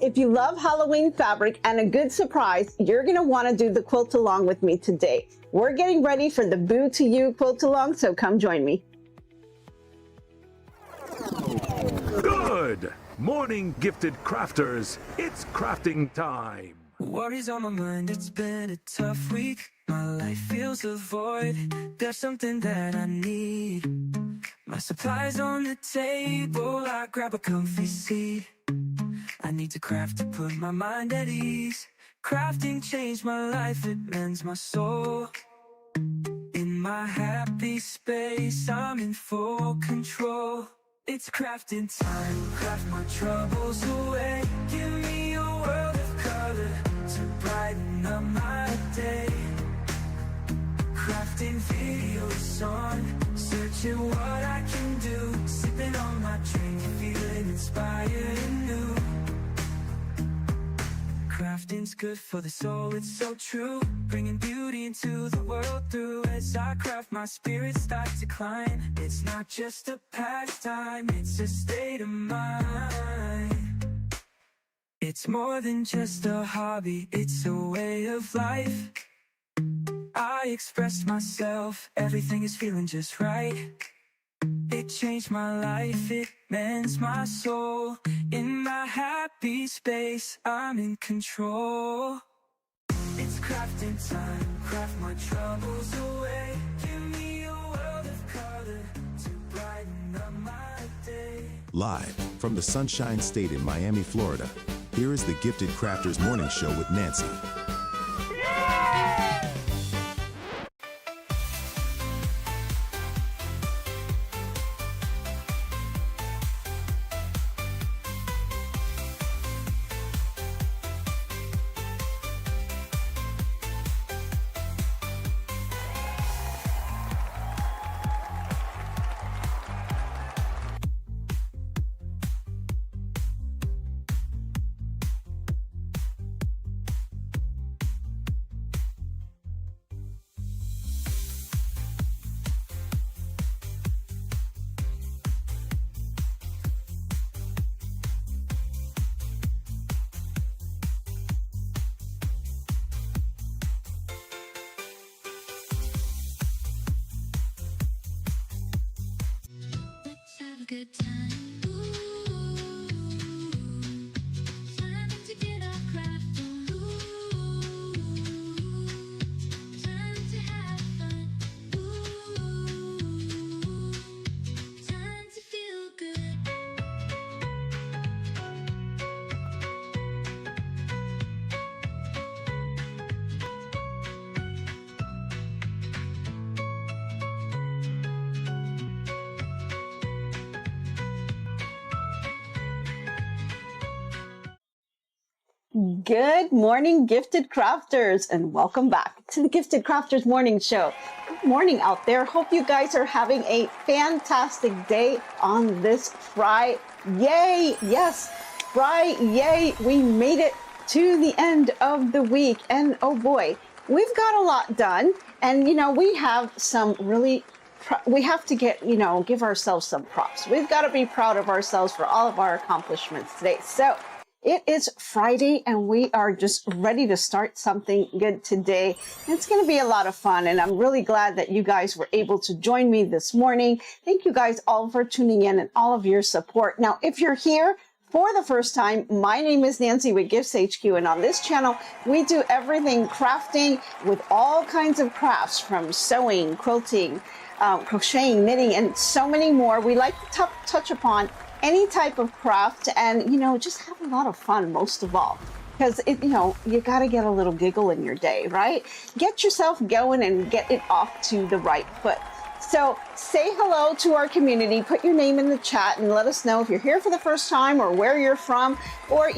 If you love Halloween fabric and a good surprise, you're going to want to do the quilt along with me today. We're getting ready for the Boo to You quilt along, so come join me. Good morning, gifted crafters. It's crafting time. Worries on my mind, it's been a tough week. My life feels a void. There's something that I need. My supplies on the table, I grab a comfy seat. I need to craft to put my mind at ease. Crafting changed my life, it mends my soul. In my happy space, I'm in full control. It's crafting time, craft my troubles away. Give me a world of color to brighten up my day. Crafting videos on, searching what I can do. Sipping on my drink, feeling inspired and new. Crafting's good for the soul, it's so true. Bringing beauty into the world through. As I craft, my spirits start to climb. It's not just a pastime, it's a state of mind. It's more than just a hobby, it's a way of life. I expressed myself, everything is feeling just right. It changed my life, it mends my soul. In my happy space, I'm in control. It's crafting time, craft my troubles away. Give me a world of color to brighten up my day. Live from the Sunshine State in Miami, Florida, here is the Gifted Crafters Morning Show with Nancy. Good time. Ooh, time to get our craft on. Ooh, time to have fun. Ooh, time to feel good. Good morning, gifted crafters, and welcome back to the Gifted Crafters Morning Show. Good morning out there. Hope you guys are having a fantastic day on this Friday. Yay! Yes, Friday. We made it to the end of the week, and oh boy, we've got a lot done. And you know, we have some really, we have to give ourselves some props. We've got to be proud of ourselves for all of our accomplishments today. So it is Friday and we are just ready to start something good today. It's going to be a lot of fun, and I'm really glad that you guys were able to join me this morning. Thank you guys all for tuning in and all of your support. Now, if you're here for the first time, my name is Nancy with Gifts HQ, and on this channel, we do everything crafting with all kinds of crafts, from sewing, quilting, crocheting, knitting, and so many more. We like to touch upon any type of craft and, just have a lot of fun most of all. Because, you got to get a little giggle in your day, right? Get yourself going and get it off to the right foot. So say hello to our community, put your name in the chat and let us know if you're here for the first time or where you're from, or,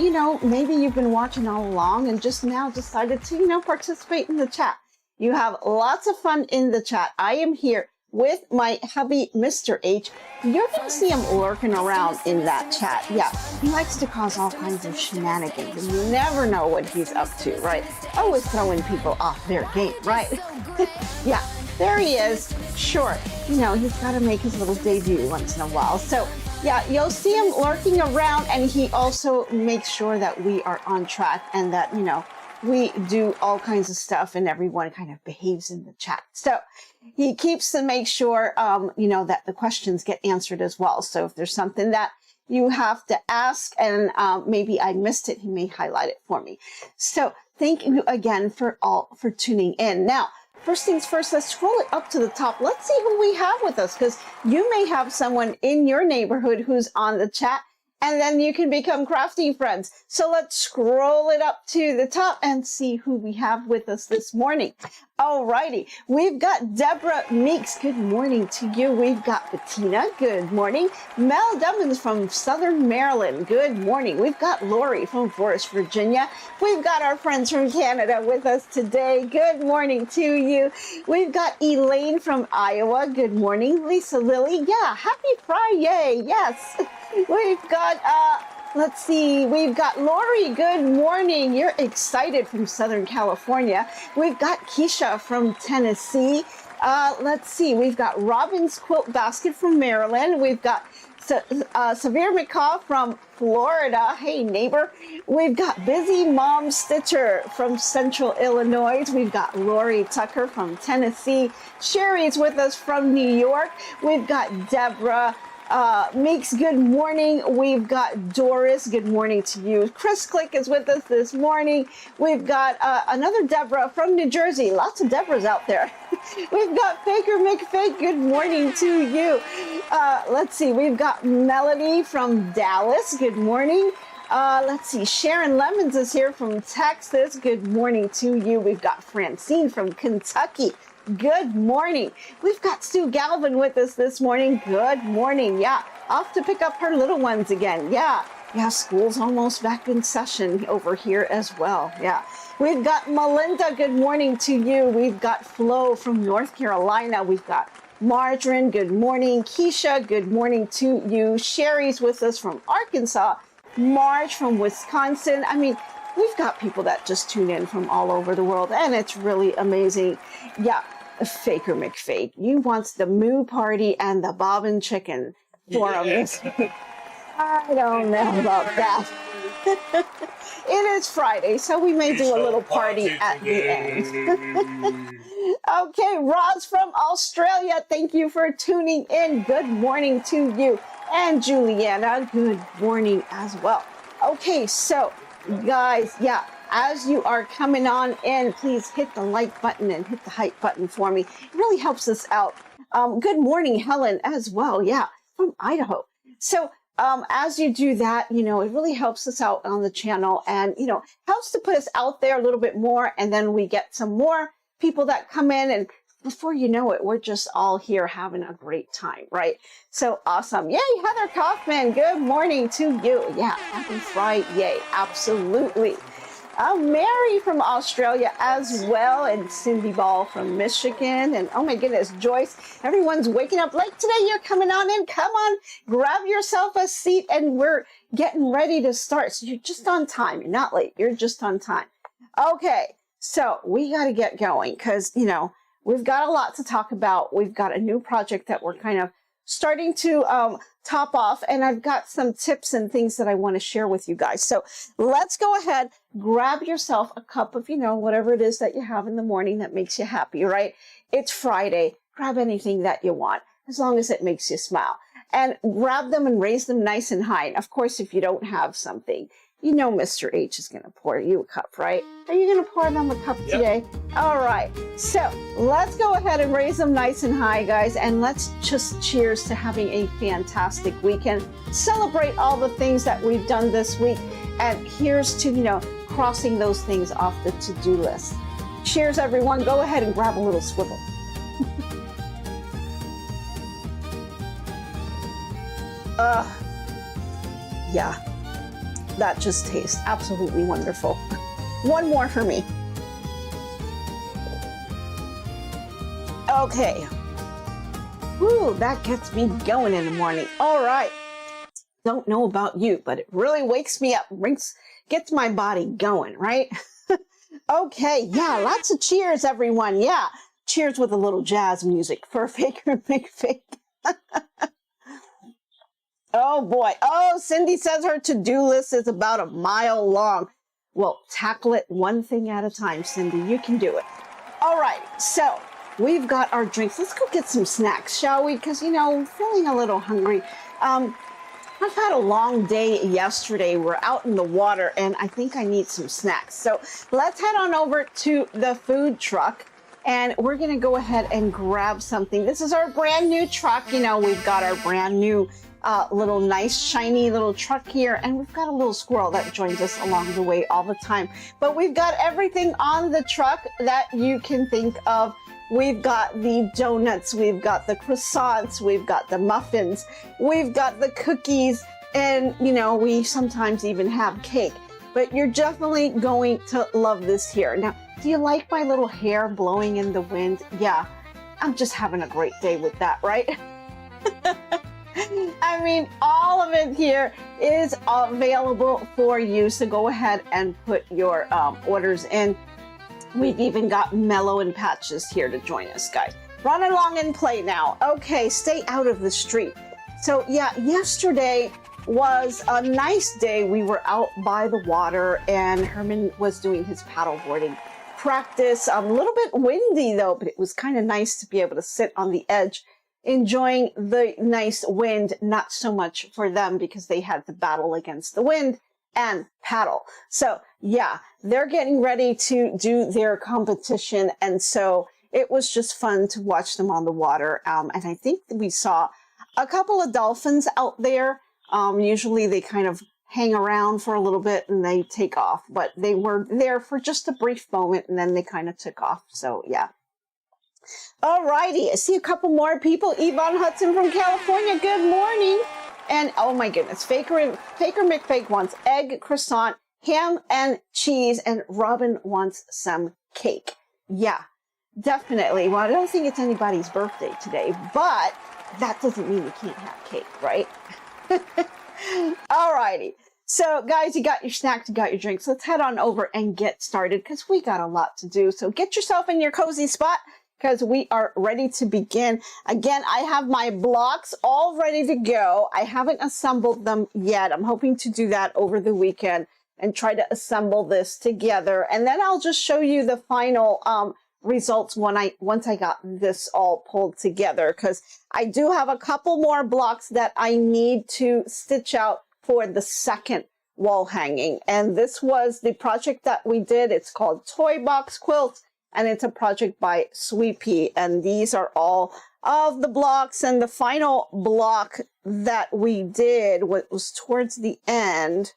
maybe you've been watching all along and just now decided to, participate in the chat. You have lots of fun in the chat. I am here with my hubby, Mr. H. You're going to see him lurking around in that chat. Yeah, he likes to cause all kinds of shenanigans, and you never know what he's up to, right? Always throwing people off their game, right? Yeah, there he is. Sure, he's got to make his little debut once in a while. So Yeah, you'll see him lurking around, and he also makes sure that we are on track and that, we do all kinds of stuff and everyone kind of behaves in the chat. So he keeps to make sure, that the questions get answered as well. So if there's something that you have to ask and maybe I missed it, he may highlight it for me. So thank you again for tuning in. Now, first things first, let's scroll it up to the top. Let's see who we have with us, because you may have someone in your neighborhood who's on the chat, and then you can become crafty friends. So let's scroll it up to the top and see who we have with us this morning. Alrighty, we've got Deborah Meeks. Good morning to you. We've got Bettina. Good morning. Mel Dubbins from Southern Maryland. Good morning. We've got Lori from Forest, Virginia. We've got our friends from Canada with us today. Good morning to you. We've got Elaine from Iowa. Good morning. Lisa Lilly. Yeah, happy Friday. Yes. We've got, let's see, we've got Lori. Good morning. You're excited from Southern California. We've got Keisha from Tennessee. Let's see, we've got Robin's Quilt Basket from Maryland. We've got Severe McCaw from Florida. Hey, neighbor. We've got Busy Mom Stitcher from Central Illinois. We've got Lori Tucker from Tennessee. Sherry's with us from New York. We've got Deborah Meeks, good morning. We've got Doris, good morning to you. Chris Click is with us this morning. We've got another Deborah from New Jersey. Lots of Deborahs out there. We've got Faker McFake, good morning to you. Let's see, we've got Melody from Dallas, good morning. Let's see, Sharon Lemons is here from Texas. Good morning to you. We've got Francine from Kentucky. Good morning. We've got Sue Galvin with us this morning. Good morning. Yeah, off to pick up her little ones again. Yeah, school's almost back in session over here as well. Yeah, we've got Melinda. Good morning to you. We've got Flo from North Carolina. We've got Margarine. Good morning. Keisha. Good morning to you. Sherry's with us from Arkansas. Marge from Wisconsin. I mean, we've got people that just tune in from all over the world, and it's really amazing. Yeah. Faker McFake, you wants the moo party and the bobbin chicken forum this week. I don't know about that. It is Friday, so we may do a little party at the end. Okay, Roz from Australia, thank you for tuning in. Good morning to you. And Juliana, good morning as well. Okay, so guys, yeah, as you are coming on in, please hit the like button and hit the hype button for me. It really helps us out. Good morning, Helen, as well. Yeah, from Idaho. So as you do that, it really helps us out on the channel and, helps to put us out there a little bit more. And then we get some more people that come in, and before you know it, we're just all here having a great time, right? So awesome. Yay, Heather Kaufman. Good morning to you. Yeah, happy Friday. Yay, absolutely. Mary from Australia as well, and Cindy Ball from Michigan, and oh my goodness, Joyce, everyone's waking up late today. You're coming on in. Come on, grab yourself a seat, and we're getting ready to start. So you're just on time. You're not late. You're just on time. Okay, so we got to get going because, we've got a lot to talk about. We've got a new project that we're kind of starting to top off, and I've got some tips and things that I want to share with you guys. So let's go ahead, grab yourself a cup of, whatever it is that you have in the morning that makes you happy, right? It's Friday. Grab anything that you want, as long as it makes you smile. And grab them and raise them nice and high. And of course, if you don't have something, Mr. H is going to pour you a cup, right? Are you going to pour them a cup today? All right. So let's go ahead and raise them nice and high, guys. And let's just cheers to having a fantastic weekend. Celebrate all the things that we've done this week. And here's to, crossing those things off the to-do list. Cheers, everyone. Go ahead and grab a little swivel. Yeah. That just tastes absolutely wonderful. One more for me. Okay. Woo, that gets me going in the morning. All right. Don't know about you, but it really wakes me up, gets my body going, right? Okay, yeah, lots of cheers, everyone. Yeah, cheers with a little jazz music for Faker McFake. Oh boy. Oh, Cindy says her to-do list is about a mile long. Well, tackle it one thing at a time, Cindy. You can do it. All right. So we've got our drinks. Let's go get some snacks, shall we? Because, you know, I'm feeling a little hungry. I've had a long day yesterday. We're out in the water, and I think I need some snacks. So let's head on over to the food truck, and we're going to go ahead and grab something. This is our brand new truck. You know, we've got our brand new little nice shiny little truck here, and we've got a little squirrel that joins us along the way all the time. But we've got everything on the truck that you can think of. We've got the donuts, we've got the croissants, we've got the muffins, we've got the cookies, and you know, we sometimes even have cake. But you're definitely going to love this here. Now, do you like my little hair blowing in the wind? Yeah, I'm just having a great day with that, right? I mean, all of it here is available for you, so go ahead and put your orders in. We've even got Mellow and Patches here to join us, guys. Run along and play now. Okay, stay out of the street. So yeah, yesterday was a nice day. We were out by the water, and Herman was doing his paddleboarding practice. A little bit windy though, but it was kind of nice to be able to sit on the edge enjoying the nice wind. Not so much for them because they had to battle against the wind and paddle. So yeah, they're getting ready to do their competition, and so it was just fun to watch them on the water. And I think we saw a couple of dolphins out there. Usually they kind of hang around for a little bit and they take off, but they were there for just a brief moment and then they kind of took off. So yeah. All righty, I see a couple more people. Yvonne Hudson from California, good morning. And oh my goodness, Faker McFake wants egg croissant, ham and cheese, and Robin wants some cake. Yeah, definitely. Well, I don't think it's anybody's birthday today, but that doesn't mean you can't have cake, right? All righty. So guys, you got your snacks, you got your drinks. Let's head on over and get started because we got a lot to do. So get yourself in your cozy spot, because we are ready to begin. Again, I have my blocks all ready to go. I haven't assembled them yet. I'm hoping to do that over the weekend and try to assemble this together. And then I'll just show you the final results once I got this all pulled together, because I do have a couple more blocks that I need to stitch out for the second wall hanging. And this was the project that we did. It's called Toy Box Quilt, and it's a project by Sweet Pea. And these are all of the blocks. And the final block that we did, what was towards the end,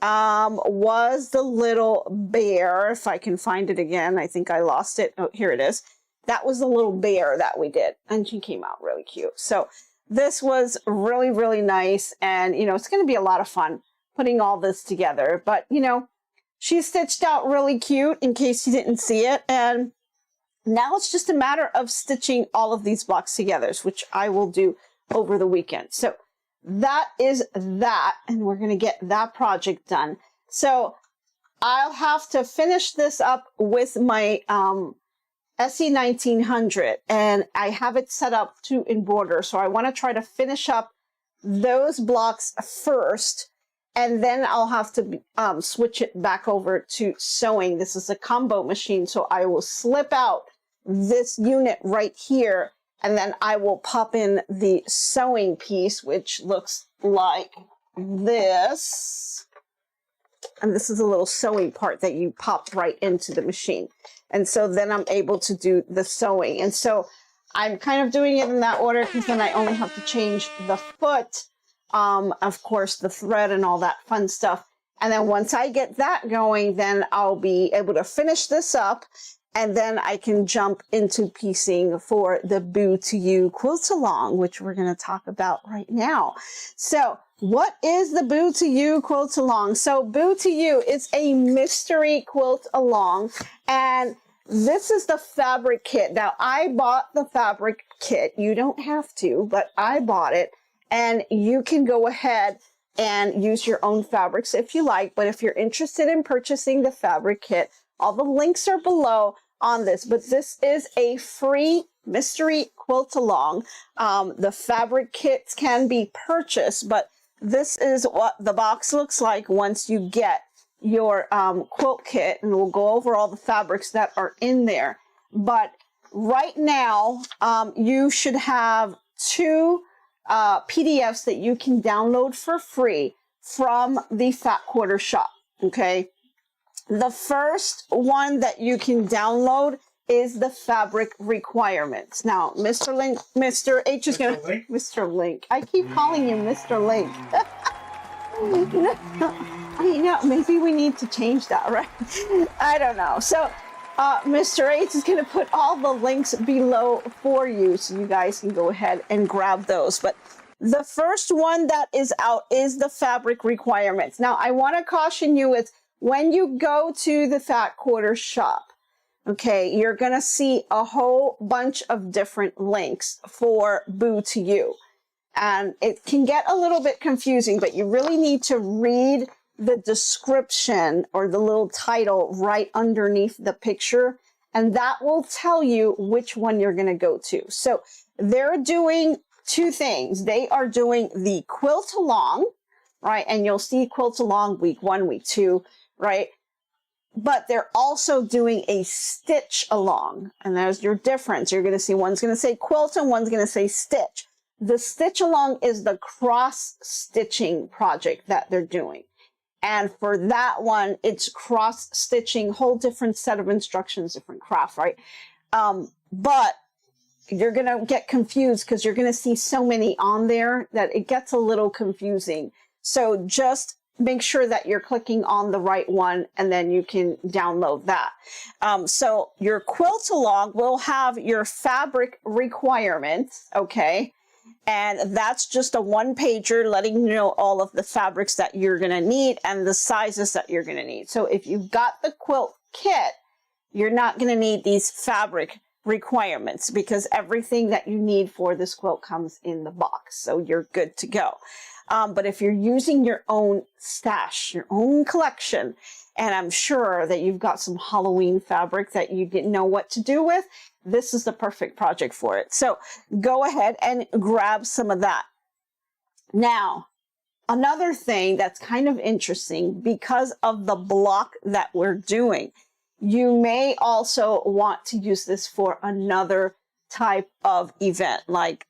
was the little bear. If I can find it again, I think I lost it. Oh, here it is. That was the little bear that we did, and she came out really cute. So this was really, really nice. And, you know, it's going to be a lot of fun putting all this together. But, you know, she stitched out really cute in case you didn't see it. And now it's just a matter of stitching all of these blocks together, which I will do over the weekend. So that is that. And we're going to get that project done. So I'll have to finish this up with my SE 1900, and I have it set up to embroider. So I want to try to finish up those blocks first, and then I'll have to switch it back over to sewing. This is a combo machine, so I will slip out this unit right here, and then I will pop in the sewing piece, which looks like this. And this is a little sewing part that you pop right into the machine. And so then I'm able to do the sewing. And so I'm kind of doing it in that order because then I only have to change the foot, of course, the thread and all that fun stuff. And then once I get that going, then I'll be able to finish this up. And then I can jump into piecing for the Boo to You quilt along, which we're going to talk about right now. So what is the Boo to You quilt along? So Boo to You is a mystery quilt along, and this is the fabric kit. Now I bought the fabric kit. You don't have to, but I bought it, and you can go ahead and use your own fabrics if you like. But if you're interested in purchasing the fabric kit, all the links are below on this, but this is a free Mystery Quilt Along. The fabric kits can be purchased, but this is what the box looks like once you get your quilt kit, and we'll go over all the fabrics that are in there. But right now, you should have 2 PDFs that you can download for free from the Fat Quarter shop, okay? The first one that you can download is the fabric requirements. Now, Mr. H is going to... Mr. Link. I keep calling you Mr. Link. I know, maybe we need to change that, right? I don't know. So, Mr. H is going to put all the links below for you so you guys can go ahead and grab those. But the first one that is out is the fabric requirements. Now, I want to caution you, it's when you go to the Fat Quarter shop, okay, you're going to see a whole bunch of different links for Boo to You. And it can get a little bit confusing, but you really need to read the description or the little title right underneath the picture, and that will tell you which one you're going to go to. So they're doing 2 things. They are doing the Quilt Along, right? And you'll see Quilt Along week 1, week 2, right? But they're also doing a Stitch Along, and there's your difference. You're going to see one's going to say quilt and one's going to say stitch. The Stitch Along is the cross-stitching project that they're doing. And for that one, it's cross-stitching, whole different set of instructions, different craft, right? But you're going to get confused because you're going to see so many on there that it gets a little confusing. So just make sure that you're clicking on the right one, and then you can download that. So your Quilt Along will have your fabric requirements, okay? And that's just a 1-pager letting you know all of the fabrics that you're going to need and the sizes that you're going to need. So if you've got the quilt kit, you're not going to need these fabric requirements because everything that you need for this quilt comes in the box. So you're good to go. But if you're using your own stash, your own collection, and I'm sure that you've got some Halloween fabric that you didn't know what to do with, this is the perfect project for it. So go ahead and grab some of that. Now, another thing that's kind of interesting, because of the block that we're doing, you may also want to use this for another type of event, like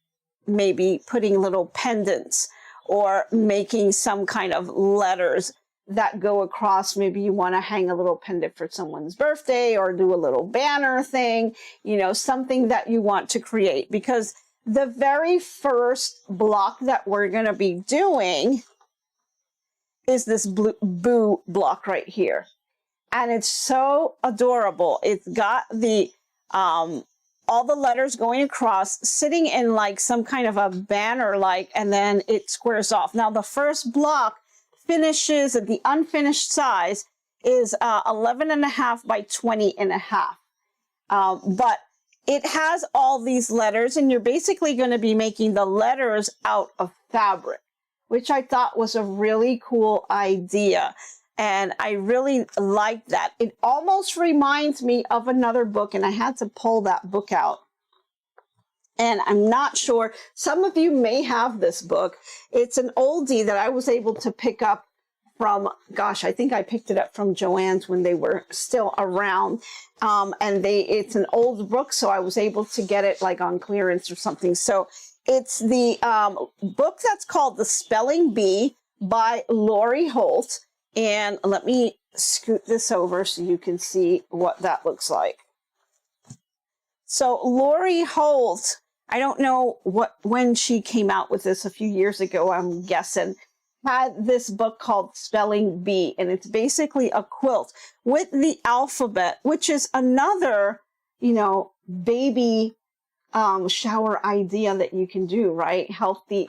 maybe putting little pendants or making some kind of letters that go across. Maybe you want to hang a little pendant for someone's birthday or do a little banner thing, you know, something that you want to create. Because the very first block that we're going to be doing is this Boo block right here. And it's so adorable. It's got the all the letters going across, sitting in like some kind of a banner like, and then it squares off. Now the first block finishes at the unfinished size is 11.5 by 20.5. But it has all these letters, and you're basically going to be making the letters out of fabric, which I thought was a really cool idea. And I really like that. It almost reminds me of another book, and I had to pull that book out. And I'm not sure, some of you may have this book. It's an oldie that I was able to pick up from, gosh, I think I picked it up from Joann's when they were still around. And it's an old book, so I was able to get it like on clearance or something. So it's the book that's called The Spelling Bee by Lori Holt. And let me scoot this over so you can see what that looks like. So Lori Holt, I don't know when she came out with this, a few years ago, I'm guessing, had this book called Spelling Bee, and it's basically a quilt with the alphabet, which is another, you know, baby shower idea that you can do, right? Help the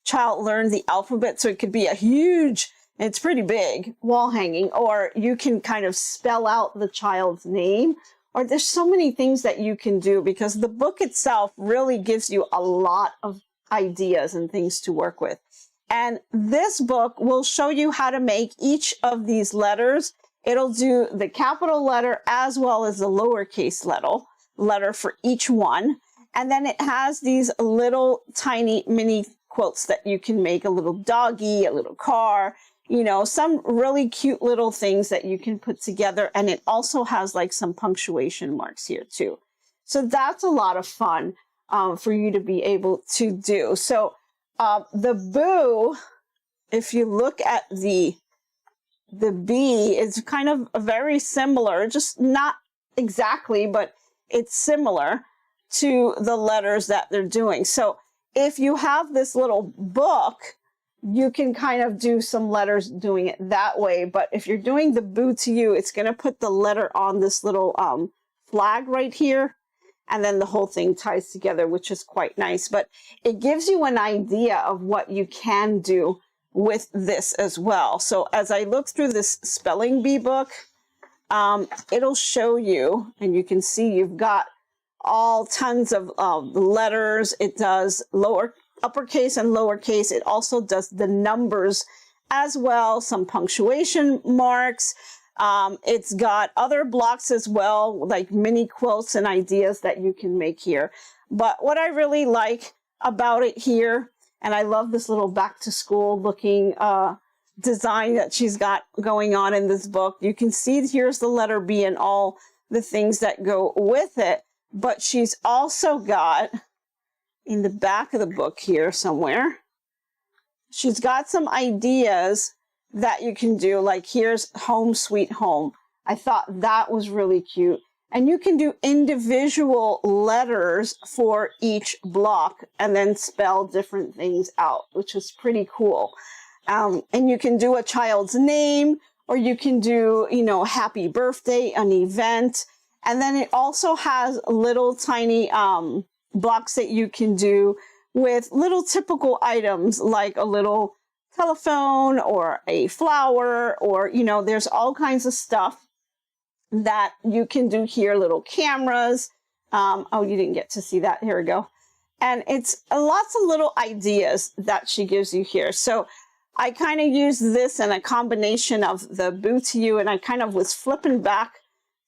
child learn the alphabet. So it could be a huge, it's pretty big, wall hanging, or you can kind of spell out the child's name. Or there's so many things that you can do, because the book itself really gives you a lot of ideas and things to work with. And this book will show you how to make each of these letters. It'll do the capital letter as well as the lowercase letter for each one. And then it has these little tiny mini quilts that you can make, a little doggy, a little car, you know, some really cute little things that you can put together. And it also has like some punctuation marks here too. So that's a lot of fun for you to be able to do. So the boo, if you look at the bee, is kind of very similar, just not exactly, but it's similar to the letters that they're doing. So if you have this little book, you can kind of do some letters doing it that way. But if you're doing the boo to you, it's going to put the letter on this little flag right here. And then the whole thing ties together, which is quite nice. But it gives you an idea of what you can do with this as well. So as I look through this spelling bee book, it'll show you, and you can see you've got all tons of letters. It does uppercase and lowercase. It also does the numbers as well, some punctuation marks. It's got other blocks as well, like mini quilts and ideas that you can make here. But what I really like about it here, and I love this little back to school looking design that she's got going on in this book. You can see here's the letter B and all the things that go with it. But she's also got, in the back of the book here somewhere, she's got some ideas that you can do, like here's Home Sweet Home. I thought that was really cute. And you can do individual letters for each block and then spell different things out, which is pretty cool. And you can do a child's name, or you can do, you know, happy birthday, an event. And then it also has little tiny blocks that you can do with little typical items, like a little telephone or a flower, or, you know, there's all kinds of stuff that you can do here, little cameras. Oh, you didn't get to see that. Here we go. And it's lots of little ideas that she gives you here. So I kind of use this in a combination of the Boo to You, and I kind of was flipping back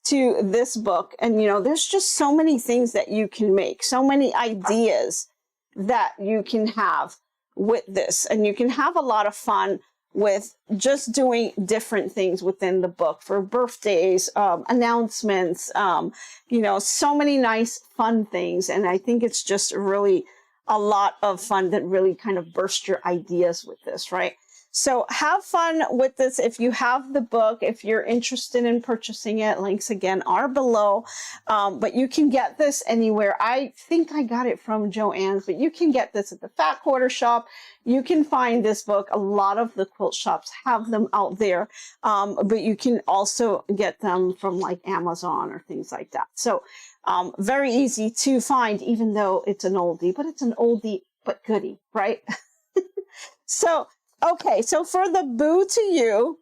to this book. And, you know, there's just so many things that you can make, so many ideas that you can have with this. And you can have a lot of fun with just doing different things within the book for birthdays, announcements, you know, so many nice fun things. And I think it's just really a lot of fun that really kind of burst your ideas with this, right? So have fun with this. If you have the book, if you're interested in purchasing it, links again are below. But you can get this anywhere. I think I got it from Joann's, but you can get this at the Fat Quarter Shop. You can find this book. A lot of the quilt shops have them out there, but you can also get them from like Amazon or things like that. So very easy to find, even though it's an oldie, but it's an oldie but goodie, right? So, okay, so for the Boo to You,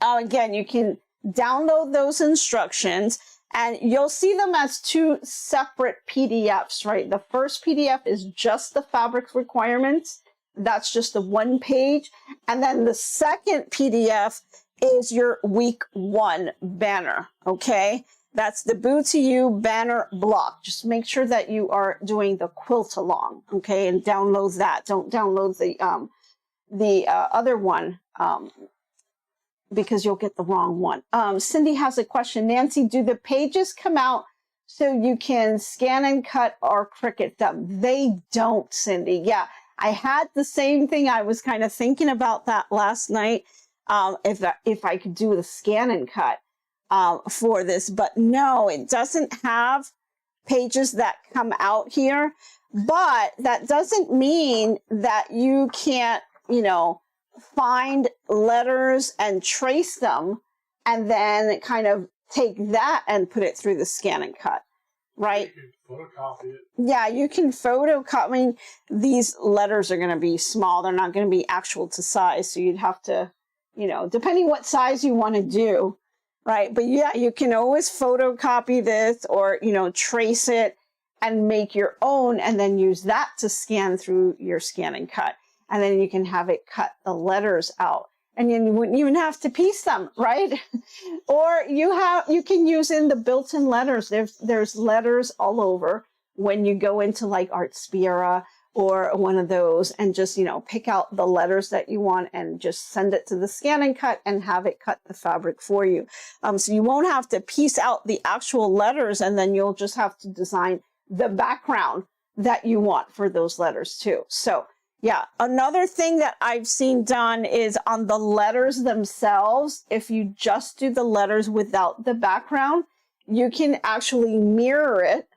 again, you can download those instructions and you'll see them as two separate PDFs, right? The first PDF is just the fabric requirements. That's just the one page. And then the second PDF is your week 1 banner, okay? That's the Boo to You banner block. Just make sure that you are doing the quilt along, okay? And download that. Don't download the other one because you'll get the wrong one. Cindy has a question. Nancy, do the pages come out so you can scan and cut or Cricut them? They don't, Cindy. Yeah, I had the same thing. I was kind of thinking about that last night, if I could do the scan and cut for this, but no, it doesn't have pages that come out here. But that doesn't mean that you can't, you know, find letters and trace them and then kind of take that and put it through the scan and cut, right? You can photocopy it. Yeah, you can photocopy. I mean, these letters are going to be small. They're not going to be actual to size. So you'd have to, you know, depending what size you want to do, right? But yeah, you can always photocopy this or, you know, trace it and make your own and then use that to scan through your scan and cut. And then you can have it cut the letters out. And then you wouldn't even have to piece them, right? Or you can use in the built-in letters. There's letters all over when you go into like Art Spiera or one of those and just, you know, pick out the letters that you want and just send it to the scan and cut and have it cut the fabric for you. So you won't have to piece out the actual letters, and then you'll just have to design the background that you want for those letters too. So yeah, another thing that I've seen done is on the letters themselves, if you just do the letters without the background, you can actually mirror it,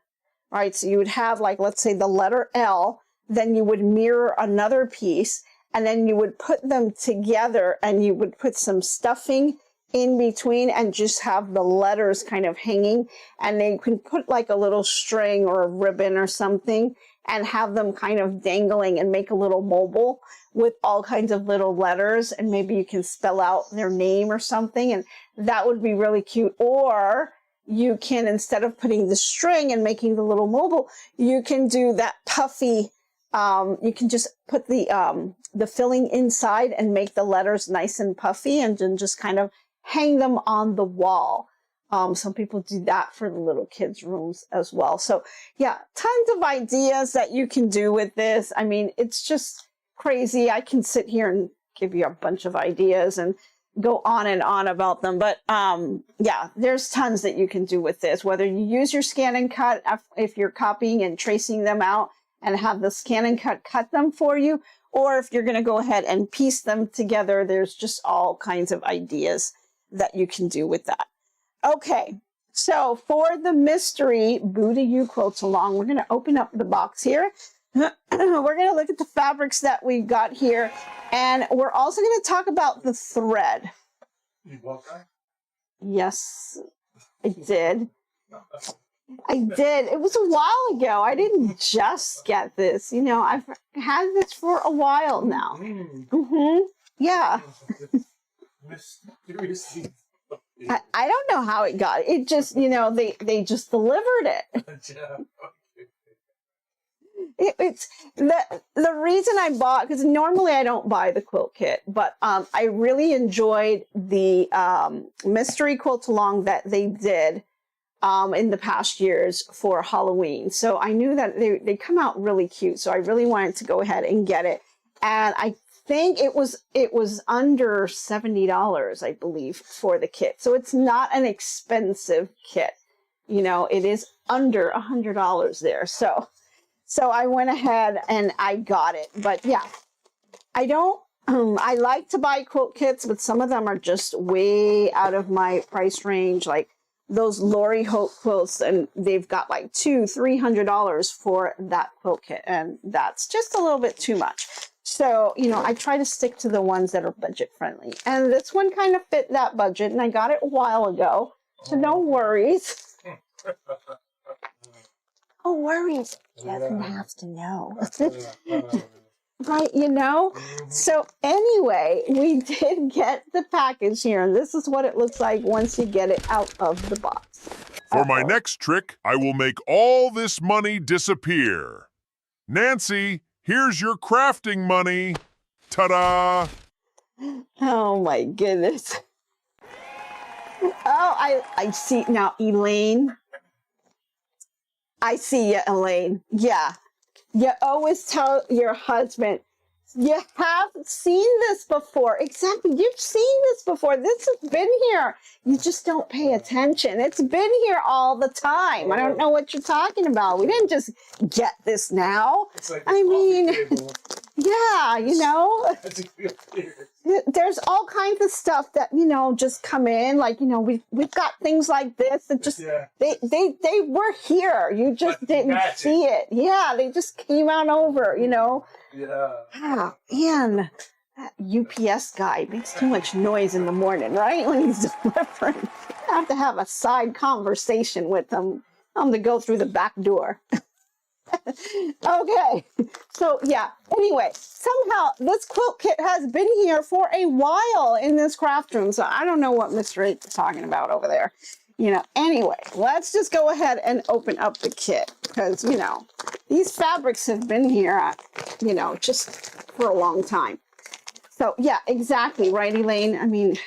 right? So you would have, like, let's say the letter L, then you would mirror another piece, and then you would put them together and you would put some stuffing in between and just have the letters kind of hanging, and then you can put like a little string or a ribbon or something and have them kind of dangling and make a little mobile with all kinds of little letters, and maybe you can spell out their name or something, and that would be really cute. Or you can, instead of putting the string and making the little mobile, you can do that puffy, you can just put the filling inside and make the letters nice and puffy, and then just kind of hang them on the wall. Some people do that for the little kids' rooms as well. So yeah, tons of ideas that you can do with this. I mean, it's just crazy. I can sit here and give you a bunch of ideas and go on and on about them. But yeah, there's tons that you can do with this, whether you use your scan and cut, if you're copying and tracing them out and have the scan and cut them for you, or if you're going to go ahead and piece them together. There's just all kinds of ideas that you can do with that. Okay, so for the mystery Boo to You Quilts Along, we're going to open up the box here. We're going to look at the fabrics that we got here, and we're also going to talk about the thread. You bought that? Yes, I did. I did. It was a while ago. I didn't just get this. You know, I've had this for a while now. Yeah. Mysteriously. I don't know how it got. It just, you know, they just delivered it. It's the reason I bought, because normally I don't buy the quilt kit, but I really enjoyed the mystery quilt along that they did in the past years for Halloween. So I knew that they come out really cute. So I really wanted to go ahead and get it. And I think it was under $70, I believe, for the kit. So it's not an expensive kit. You know, it is under $100 there. So I went ahead and I got it. But yeah, I don't, I like to buy quilt kits, but some of them are just way out of my price range. Like those Lori Hope quilts, and they've got like $200-300 for that quilt kit. And that's just a little bit too much. So, you know, I try to stick to the ones that are budget friendly. And this one kind of fit that budget, and I got it a while ago. So no worries. No worries. He doesn't have to know. Right, you know? So anyway, we did get the package here, and this is what it looks like once you get it out of the box. For my next trick, I will make all this money disappear. Nancy, here's your crafting money. Ta-da! Oh my goodness. Oh, I see now, Elaine. I see you, Elaine. Yeah. You always tell your husband, you have seen this before. Exactly. You've seen this before. This has been here. You just don't pay attention. It's been here all the time. I don't know what you're talking about. We didn't just get this now. Like I mean, yeah, you know, there's all kinds of stuff that, you know, just come in. Like, you know, we've got things like this that just, they were here. You just didn't see it. Yeah, they just came on over, you know. Yeah. Ah, man, that UPS guy makes too much noise in the morning, right? When he's delivering. I have to have a side conversation with him. I'm to go through the back door. Okay, so yeah, anyway, somehow this quilt kit has been here for a while in this craft room, so I don't know what Mr. H is talking about over there. You know, anyway, let's just go ahead and open up the kit, because, you know, these fabrics have been here, you know, just for a long time. So yeah, exactly, right, Elaine? I mean,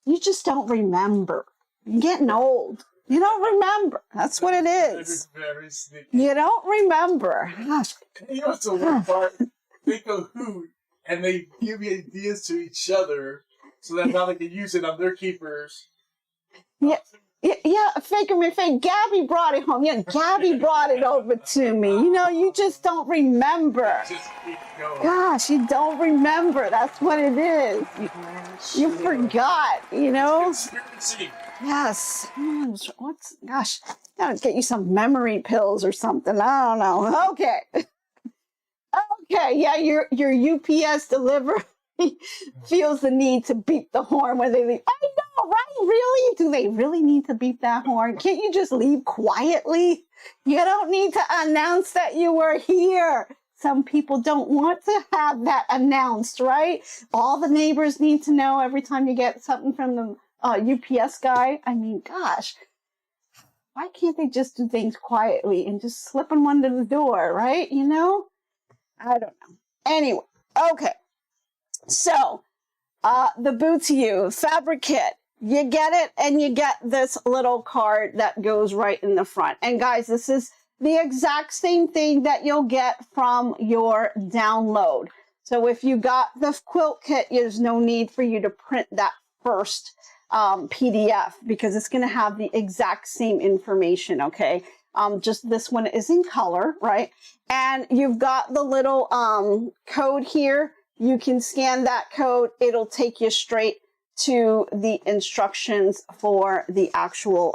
you just don't remember. You're getting old. You don't remember. That's what it is. Very sneaky. You don't remember. Gosh. You know, it's the one part. They go hoot, and they give ideas to each other, so that now they can use it on their keepers. Yeah, faker me fake. Gabby brought it home. Yeah, Gabby brought it over to me. You know, you just don't remember. Just keep going. Gosh, you don't remember. That's what it is. You forgot, you know? Conspiracy. Yes. Gosh, gotta get you some memory pills or something. I don't know. Okay. Okay, yeah, your UPS delivery feels the need to beep the horn when they leave. I know, right? Really? Do they really need to beep that horn? Can't you just leave quietly? You don't need to announce that you were here. Some people don't want to have that announced, right? All the neighbors need to know every time you get something from the UPS guy. I mean, gosh, why can't they just do things quietly and just slip them under the door, right? You know? I don't know. Anyway, okay. So, the Boots You fabric kit. You get it, and you get this little card that goes right in the front. And guys, this is the exact same thing that you'll get from your download. So if you got the quilt kit, there's no need for you to print that first PDF, because it's going to have the exact same information, okay? Just this one is in color, right? And you've got the little code here. You can scan that code. It'll take you straight to the instructions for the actual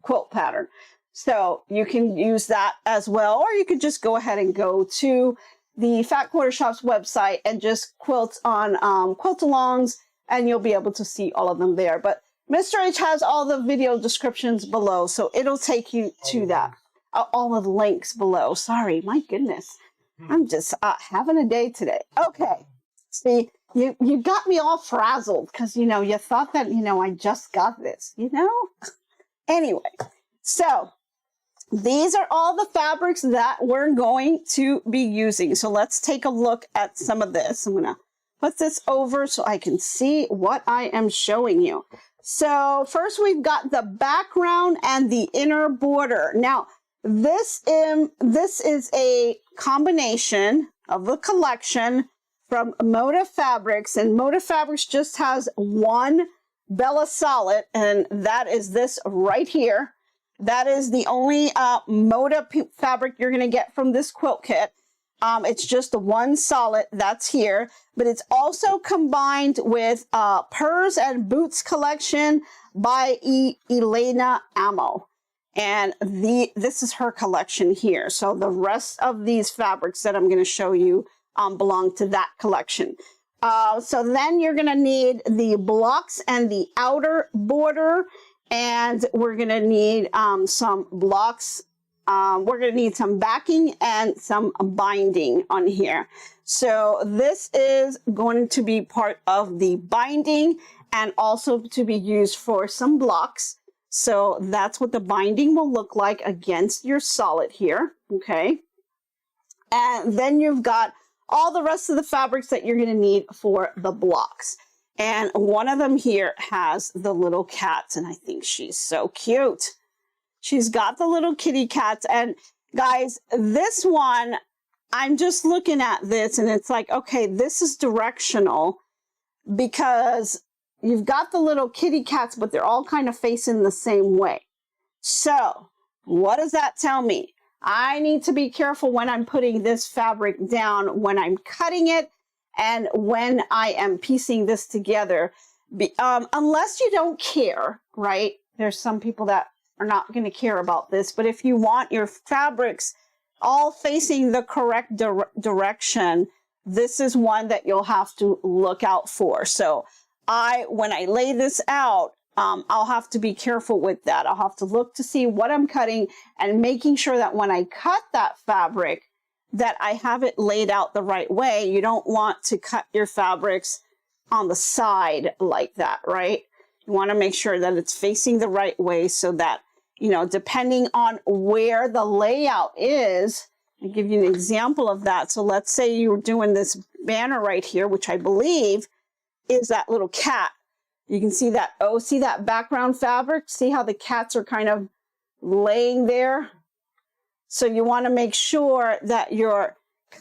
quilt pattern. So you can use that as well, or you could just go ahead and go to the Fat Quarter Shop's website and just quilt on quilt-alongs, and you'll be able to see all of them there. But Mr. H has all the video descriptions below, so it'll take you to that. All of the links below. Sorry, my goodness. I'm just having a day today. Okay. See, you got me all frazzled because, you know, you thought that, you know, I just got this, you know? Anyway, so these are all the fabrics that we're going to be using. So let's take a look at some of this. I'm going to put this over so I can see what I am showing you. So first we've got the background and the inner border. Now, this is a combination of the collection from Moda Fabrics, and Moda Fabrics just has one Bella Solid, and that is this right here. That is the only Moda fabric you're going to get from this quilt kit. It's just the one solid that's here, but it's also combined with Purrs and Boots collection by Elena Amo. And this is her collection here. So the rest of these fabrics that I'm going to show you belong to that collection. So then you're going to need the blocks and the outer border, and we're going to need some blocks. We're going to need some backing and some binding on here. So this is going to be part of the binding and also to be used for some blocks. So that's what the binding will look like against your solid here, okay? And then you've got all the rest of the fabrics that you're gonna need for the blocks. And one of them here has the little cats, and I think she's so cute. She's got the little kitty cats, and guys, this one, I'm just looking at this and it's like, okay, this is directional because you've got the little kitty cats, but they're all kind of facing the same way. So what does that tell me? I need to be careful when I'm putting this fabric down, when I'm cutting it, and when I am piecing this together. Unless you don't care, right? There's some people that are not going to care about this, but if you want your fabrics all facing the correct direction, this is one that you'll have to look out for. So when I lay this out, I'll have to be careful with that. I'll have to look to see what I'm cutting and making sure that when I cut that fabric, that I have it laid out the right way. You don't want to cut your fabrics on the side like that, right? You want to make sure that it's facing the right way so that, you know, depending on where the layout is, I'll give you an example of that. So let's say you're doing this banner right here, which I believe is that little cat. You can see that, oh, see that background fabric? See how the cats are kind of laying there? So you want to make sure that you're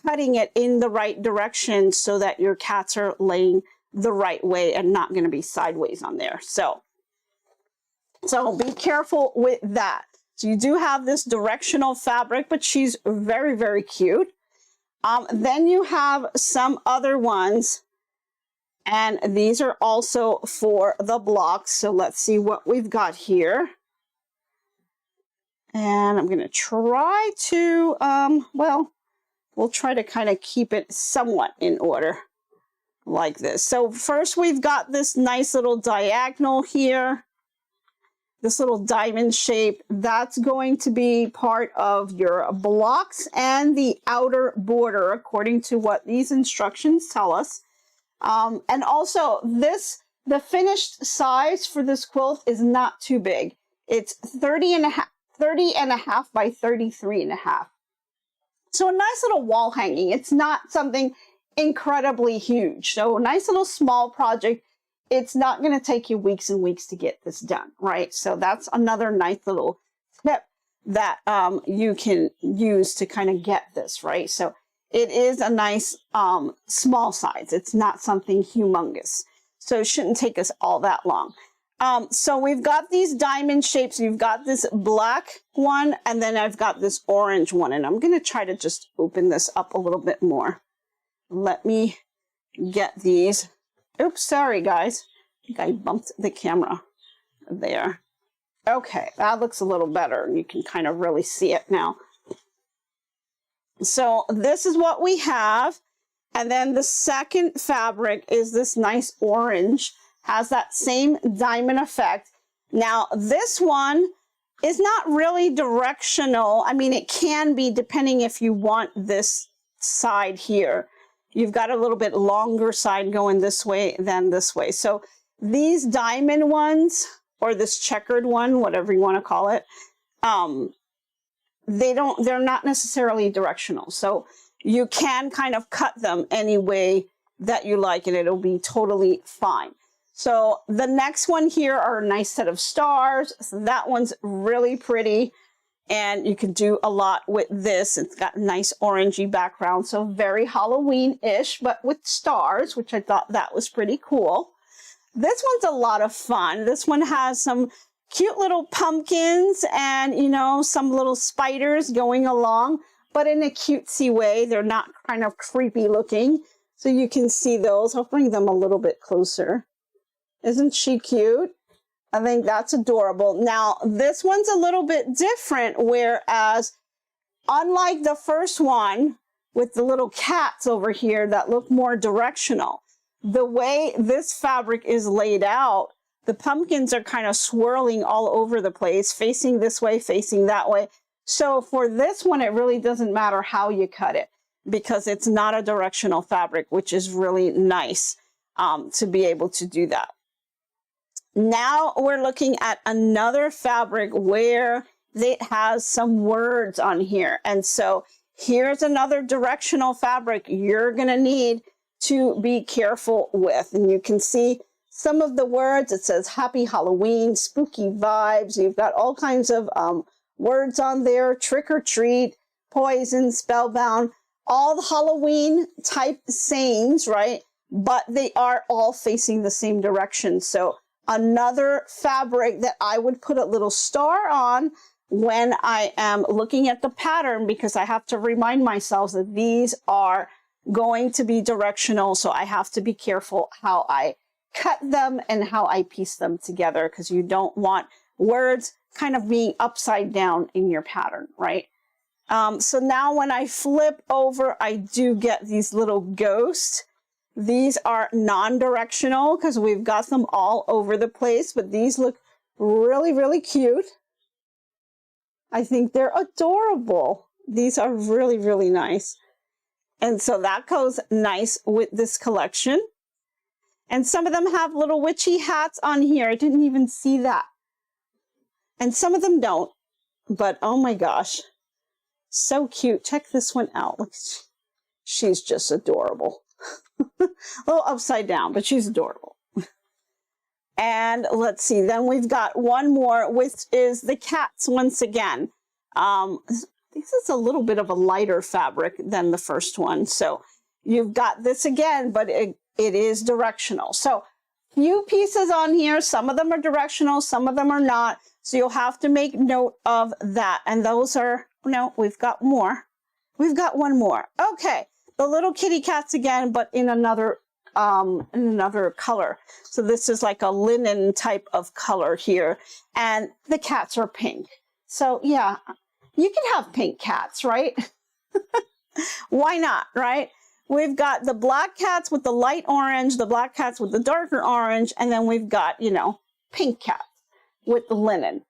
cutting it in the right direction so that your cats are laying the right way and not going to be sideways on there. So be careful with that. So you do have this directional fabric, but she's very, very cute. Then you have some other ones, and these are also for the blocks. So let's see what we've got here. And I'm going to try to, well, we'll try to kind of keep it somewhat in order like this. So first we've got this nice little diagonal here. This little diamond shape, that's going to be part of your blocks and the outer border, according to what these instructions tell us. And also the finished size for this quilt is not too big. It's 30 and a half by 33 and a half. So a nice little wall hanging. It's not something incredibly huge. So a nice little small project. It's not going to take you weeks and weeks to get this done, right? So that's another nice little tip that you can use to kind of get this, right? So it is a nice small size. It's not something humongous. So it shouldn't take us all that long. So we've got these diamond shapes. You've got this black one, and then I've got this orange one. And I'm going to try to just open this up a little bit more. Let me get these. Oops, sorry guys. I think I bumped the camera there. Okay, that looks a little better. You can kind of really see it now. So this is what we have. And then the second fabric is this nice orange. Has that same diamond effect. Now this one is not really directional. I mean, it can be depending if you want this side here. You've got a little bit longer side going this way than this way. So these diamond ones, or this checkered one, whatever you want to call it, they're not necessarily directional. So you can kind of cut them any way that you like, and it'll be totally fine. So the next one here are a nice set of stars. So that one's really pretty. And you can do a lot with this. It's got a nice orangey background, so very Halloween-ish, but with stars, which I thought that was pretty cool. This one's a lot of fun. This one has some cute little pumpkins and, you know, some little spiders going along, but in a cutesy way. They're not kind of creepy looking, so you can see those. I'll bring them a little bit closer. Isn't she cute? I think that's adorable. Now, this one's a little bit different, whereas unlike the first one with the little cats over here that look more directional, the way this fabric is laid out, the pumpkins are kind of swirling all over the place, facing this way, facing that way. So for this one, it really doesn't matter how you cut it because it's not a directional fabric, which is really nice to be able to do that. Now we're looking at another fabric where it has some words on here. And so here's another directional fabric you're going to need to be careful with. And you can see some of the words. It says Happy Halloween, spooky vibes. You've got all kinds of words on there, trick or treat, poison, spellbound, all the Halloween type sayings, right? But they are all facing the same direction. So another fabric that I would put a little star on when I am looking at the pattern, because I have to remind myself that these are going to be directional. So I have to be careful how I cut them and how I piece them together, because you don't want words kind of being upside down in your pattern, right? So now when I flip over, I do get these little ghosts. These are non-directional because we've got them all over the place, but these look really, really cute. I think they're adorable. These are really, really nice. And so that goes nice with this collection. And some of them have little witchy hats on here. I didn't even see that. And some of them don't, but oh my gosh, so cute. Check this one out. Look, she's just adorable. A little upside down, but she's adorable. And let's see, then we've got one more, which is the cats once again. This is a little bit of a lighter fabric than the first one. So you've got this again, but it is directional. So few pieces on here, some of them are directional, some of them are not. So you'll have to make note of that. And those are, no, we've got more. We've got one more. Okay, the little kitty cats again, but in another color. So this is like a linen type of color here. And the cats are pink. So yeah, you can have pink cats, right? Why not, right? We've got the black cats with the light orange, the black cats with the darker orange, and then we've got, you know, pink cats with the linen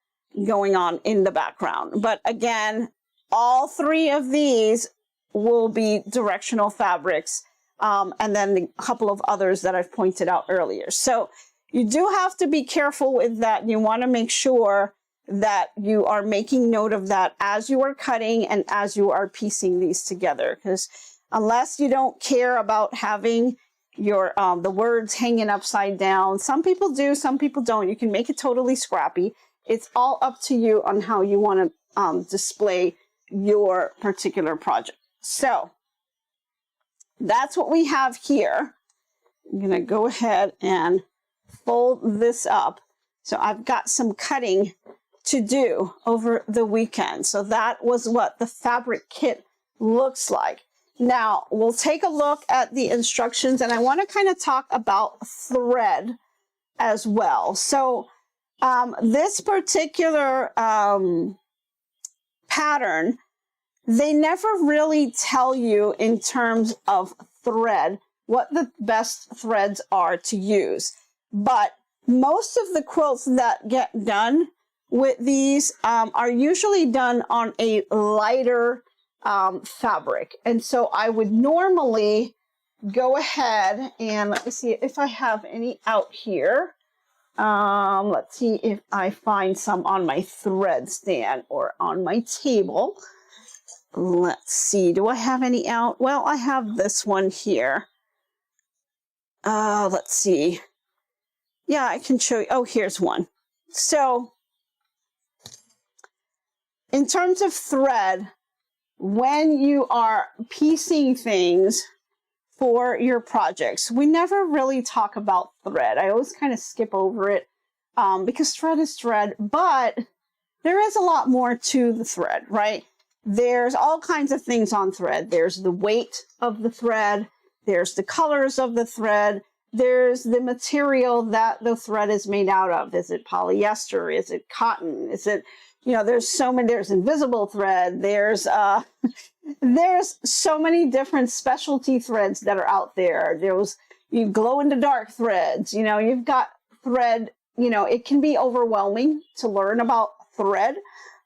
going on in the background. But again, all three of these will be directional fabrics, and then a couple of others that I've pointed out earlier. So you do have to be careful with that. You want to make sure that you are making note of that as you are cutting and as you are piecing these together, because unless you don't care about having your the words hanging upside down, some people do, some people don't. You can make it totally scrappy. It's all up to you on how you want to display your particular project. So that's what we have here. I'm going to go ahead and fold this up. So I've got some cutting to do over the weekend. So that was what the fabric kit looks like. Now we'll take a look at the instructions, and I want to kind of talk about thread as well. So this particular pattern, they never really tell you in terms of thread what the best threads are to use. But most of the quilts that get done with these are usually done on a lighter fabric. And so I would normally go ahead and let me see if I have any out here. Let's see if I find some on my thread stand or on my table. Let's see, do I have any out? Well, I have this one here. Let's see. Yeah, I can show you. Oh, here's one. So in terms of thread, when you are piecing things for your projects, we never really talk about thread. I always kind of skip over it because thread is thread, but there is a lot more to the thread, right? There's all kinds of things on thread. There's the weight of the thread. There's the colors of the thread. There's the material that the thread is made out of. Is it polyester? Is it cotton? Is it, you know, there's so many, there's invisible thread. There's so many different specialty threads that are out there. There's, you glow in the dark threads, you know, you've got thread, you know, it can be overwhelming to learn about thread.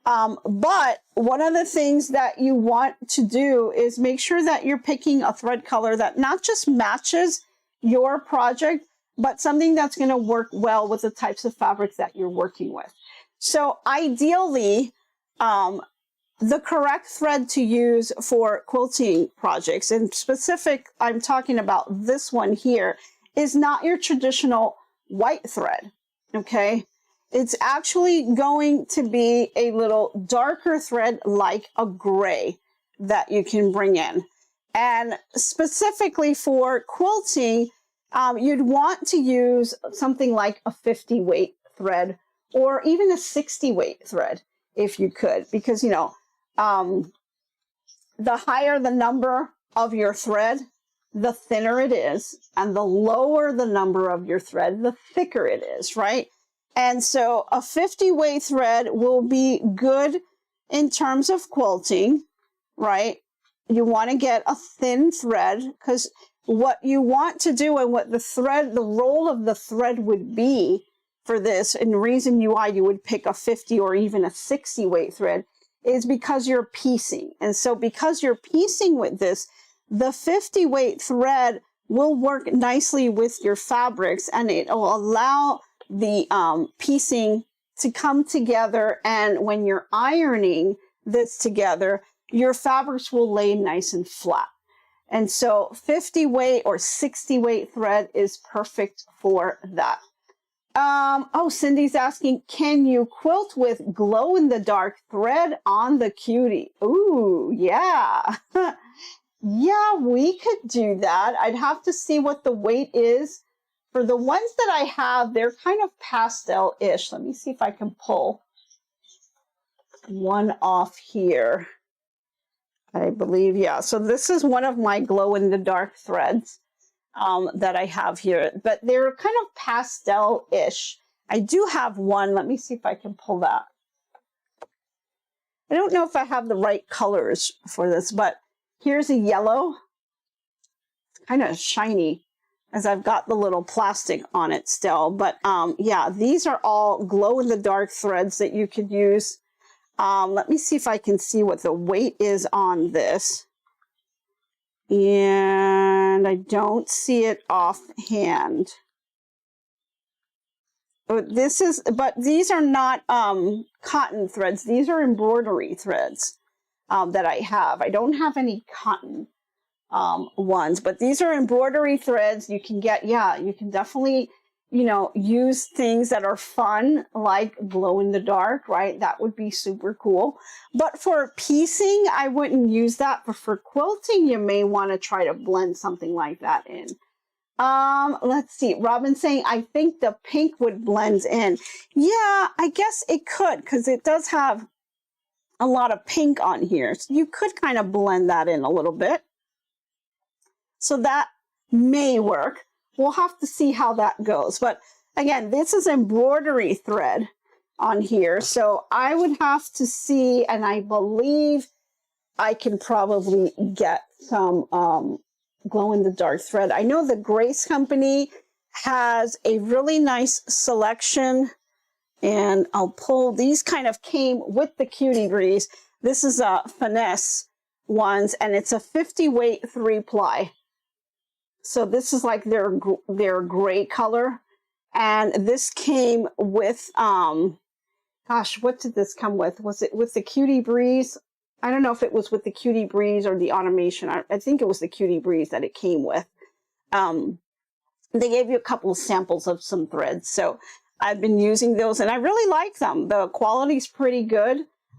But one of the things that you want to do is make sure that you're picking a thread color that not just matches your project, but something that's going to work well with the types of fabrics that you're working with. So ideally, the correct thread to use for quilting projects, in specific, I'm talking about this one here, is not your traditional white thread, okay? It's actually going to be a little darker thread like a gray that you can bring in. And specifically for quilting, you'd want to use something like a 50 weight thread or even a 60 weight thread if you could, because, you know, the higher the number of your thread, the thinner it is, and the lower the number of your thread, the thicker it is, right? And so a 50 weight thread will be good in terms of quilting, right? You want to get a thin thread, because what you want to do and what the thread, the role of the thread would be for this, and the reason why you would pick a 50 or even a 60 weight thread is because you're piecing. And so because you're piecing with this, the 50 weight thread will work nicely with your fabrics, and it will allow the piecing to come together. And when you're ironing this together, your fabrics will lay nice and flat. And so 50 weight or 60 weight thread is perfect for that. Oh, Cindy's asking, can you quilt with glow-in-the-dark thread on the cutie? Ooh, yeah. Yeah, we could do that. I'd have to see what the weight is. For the ones that I have, they're kind of pastel-ish. Let me see if I can pull one off here. I believe, yeah. So this is one of my glow-in-the-dark threads that I have here, but they're kind of pastel-ish. I do have one. Let me see if I can pull that. I don't know if I have the right colors for this, but here's a yellow. It's kind of shiny as I've got the little plastic on it still. But yeah, these are all glow-in-the-dark threads that you could use. Let me see if I can see what the weight is on this. And I don't see it offhand. But these are not cotton threads. These are embroidery threads that I have. I don't have any cotton ones, but these are embroidery threads. You can get, yeah, you can definitely, you know, use things that are fun, like glow in the dark, right? That would be super cool. But for piecing, I wouldn't use that. But for quilting, you may want to try to blend something like that in. Let's see. Robin's saying, I think the pink would blend in. Yeah, I guess it could, because it does have a lot of pink on here. So you could kind of blend that in a little bit. So that may work. We'll have to see how that goes. But again, this is embroidery thread on here. So I would have to see, and I believe I can probably get some glow-in-the-dark thread. I know the Grace Company has a really nice selection, and I'll pull, these kind of came with the Cutie Breeze. This is a finesse ones, and it's a 50 weight 3-ply. So this is like their gray color, and this came with, gosh, what did this come with? Was it with the Cutie Breeze? I don't know if it was with the Cutie Breeze or the automation. I think it was the Cutie Breeze that it came with. They gave you a couple of samples of some threads. So I've been using those, and I really like them. The quality's pretty good,